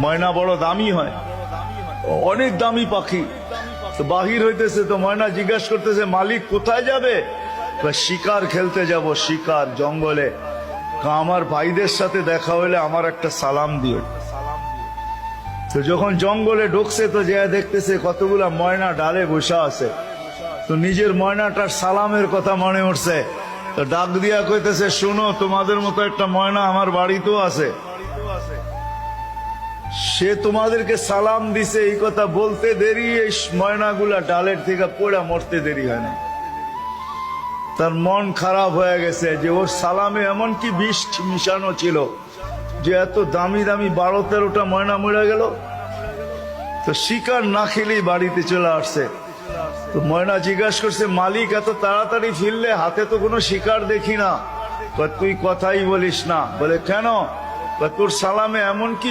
ময়না বড় দামি হয়, অনেক দামি পাখি। তো বাহির হইতেছে, তো ময়না জিজ্ঞাসা করতেছে মালিক কোথায় যাবে? শিকার খেলতে যাব, শিকার জঙ্গলে। আমার ভাইদের সাথে দেখা হইলে আমার একটা সালাম দিও। তো যখন জঙ্গলে ঢুকছে তো যে দেখতেছে কতগুলা ময়না ডালে বসা আছে। তো নিজের ময়নাটার সালামের কথা মনে উঠছে, তো ডাক দিয়া কইতেছে শুনো, তোমাদের মতো একটা ময়না আমার বাড়িতেও আছে, সে তোমাদেরকে সালাম দিছে। এই কথা বলতে দেরি এই ময়নাগুলা ডালের থেকে পড়া মরতে দেরি হয় না। তার মন খারাপ হয়ে গেছে যে ওর সালামে এমন কি বিষ মিশানো ছিল যে এত দামি দামি 12-13টা ময়না মরে গেল। তো শিকার না খেলেই বাড়িতে চলে আসছে। তো ময়না জিজ্ঞাসা করছে মালিক এত তাড়াতাড়ি ফিরলে, হাতে তো কোনো শিকার দেখি না। তুই কথাই বলিস না। বলে কেন? তোর সালামে এমন কি